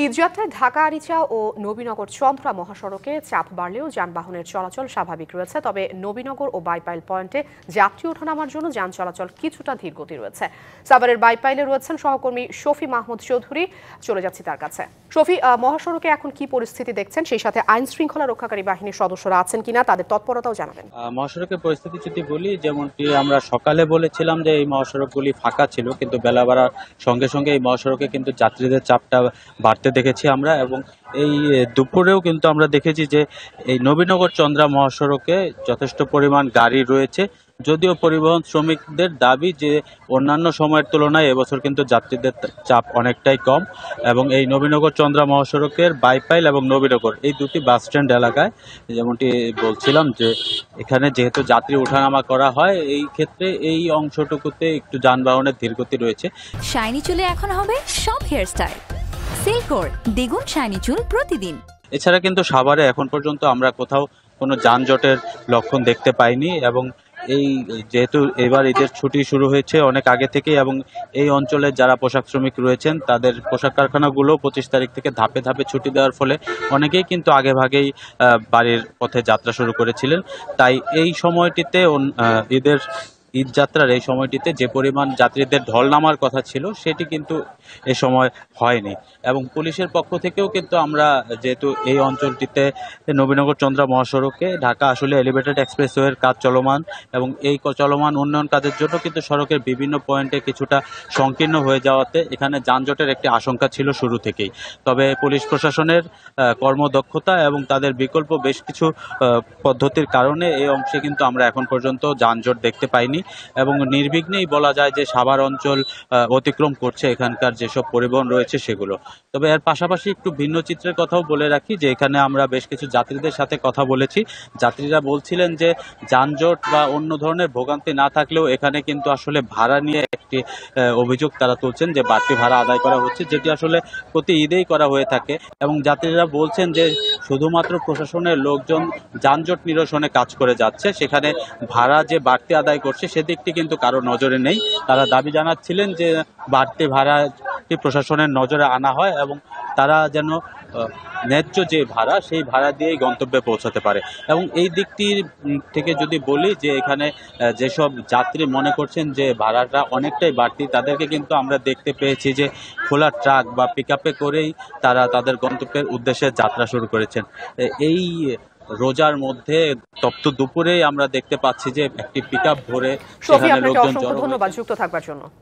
ঈদযাত্রায় ঢাকা আরিচা ও নবীনগর চন্দ্রা মহাসড়কে চাপ বাড়লেও যানবাহনের চলাচল স্বাভাবিক রয়েছে। তবে নবীনগর ও বাইপাইল পয়েন্টে যাত্রী ওঠানামার জন্য যান চলাচল কিছুটা ধীরগতি রয়েছে। সাভারের বাইপাইলে রয়েছেন সহকর্মী শফি মাহমুদ চৌধুরী, চলে যাচ্ছি তার কাছে। শফি, মহাসড়কে এখন কি পরিস্থিতি দেখছেন, সেই সাথে আইন শৃঙ্খলা রক্ষাকারী বাহিনীর সদস্যরা আছেন কিনা তাদের তৎপরতাও জানাবেন। মহাসড়কের পরিস্থিতি যদি বলি, যেমনটি আমরা সকালে বলেছিলাম যে এই মহাসড়কগুলি ফাঁকা ছিল, কিন্তু বেলা বাড়ার সঙ্গে সঙ্গে এই মহাসড়কে কিন্তু যাত্রীদের চাপটা বাড়তে দেখেছি আমরা। এবং এই দুপুরেও কিন্তু আমরা দেখেছি যে এই নবীনগর চন্দ্রা মহাসড়কে যথেষ্ট পরিমাণ গাড়ি রয়েছে। যদিও পরিবহন শ্রমিকদের দাবি যে অন্যান্য সময়ের তুলনায় এবছর কিন্তু যাত্রীদের চাপ অনেকটাই কম। এবং এই নবীনগর চন্দ্রা মহাসড়কের বাইপাইল এবং নবীনগর এই দুটি বাস স্ট্যান্ড এলাকায় যেমনটি বলছিলাম যে এখানে যেহেতু যাত্রী ওঠানামা করা হয়, এই ক্ষেত্রে এই অংশটুকুতে একটু যানবাহনের ধীরগতি রয়েছে। শাইনি চুলে এখন হবে সব হেয়ারস্টাইল। সিল্কোর দ্বিগুণ শাইনি চুল প্রতিদিন। এছাড়া কিন্তু সাভারে এখন পর্যন্ত আমরা কোথাও কোনো যানজটের লক্ষণ দেখতে পাইনি। এবং এই যেহেতু এবার ঈদের ছুটি শুরু হয়েছে অনেক আগে থেকেই, এবং এই অঞ্চলে যারা পোশাক শ্রমিক রয়েছেন তাদের পোশাক কারখানাগুলো 25 তারিখ থেকে ধাপে ধাপে ছুটি দেওয়ার ফলে অনেকেই কিন্তু আগে ভাগেই বাড়ির পথে যাত্রা শুরু করেছিলেন। তাই এই সময়টিতে ঈদযাত্রার এই সময়টিতে যে পরিমাণ যাত্রীদের ঢল নামার কথা ছিল সেটি কিন্তু এ সময় হয়নি। এবং পুলিশের পক্ষ থেকেও কিন্তু আমরা যেহেতু এই অঞ্চলটিতে নবীনগর চন্দ্রা মহাসড়কে ঢাকা আসলে এলিভেটেড এক্সপ্রেসওয়ের কাজ চলমান, এবং এই চলমান উন্নয়ন কাজের জন্য কিন্তু সড়কের বিভিন্ন পয়েন্টে কিছুটা সংকীর্ণ হয়ে যাওয়াতে এখানে যানজটের একটি আশঙ্কা ছিল শুরু থেকেই। তবে পুলিশ প্রশাসনের কর্মদক্ষতা এবং তাদের বিকল্প বেশ কিছু পদ্ধতির কারণে এই অংশে কিন্তু আমরা এখন পর্যন্ত যানজট দেখতে পাইনি। এবং নির্বিঘ্নেই বলা যায় যে সাভার অঞ্চল অতিক্রম করছে এখানকার যেসব পরিবহন রয়েছে সেগুলো। তবে এর পাশাপাশি একটু ভিন্ন চিত্রের কথাও বলে রাখি যে এখানে আমরা বেশ কিছু যাত্রীদের সাথে কথা বলেছি। যাত্রীরা বলছিলেন যে যানজট বা অন্য ধরনের ভোগান্তি না থাকলেও এখানে কিন্তু আসলে ভাড়া নিয়ে একটি অভিযোগ তারা তুলছেন যে বাড়তি ভাড়া আদায় করা হচ্ছে, যেটি আসলে প্রতি ঈদেই করা হয়ে থাকে। এবং যাত্রীরা বলছেন যে শুধুমাত্র প্রশাসনের লোকজন যানজট নিরসনে কাজ করে যাচ্ছে, সেখানে ভাড়া যে বাড়তি আদায় করছে সেদিকটি কিন্তু কারো নজরে নেই। তারা দাবি জানাচ্ছিলেন যে বাড়তি ভাড়াটি প্রশাসনের নজরে আনা হয় এবং তারা যেন ন্যায্য যে ভাড়া সেই ভাড়া দিয়েই গন্তব্যে পৌঁছাতে পারে। এবং এই দিকটির থেকে যদি বলি যে এখানে যেসব যাত্রী মনে করছেন যে ভাড়াটা অনেকটাই বাড়তি, তাদেরকে কিন্তু আমরা দেখতে পেয়েছি যে খোলা ট্রাক বা পিকআপে করেই তারা তাদের গন্তব্যের উদ্দেশ্যে যাত্রা শুরু করেছেন। এই রোজার মধ্যে তপ্ত দুপুরেই আমরা দেখতে পাচ্ছি যে একটি পিকআপ ভরে শফি, আপনাকে অসংখ্য ধন্যবাদ যুক্ত থাকবার জন্য।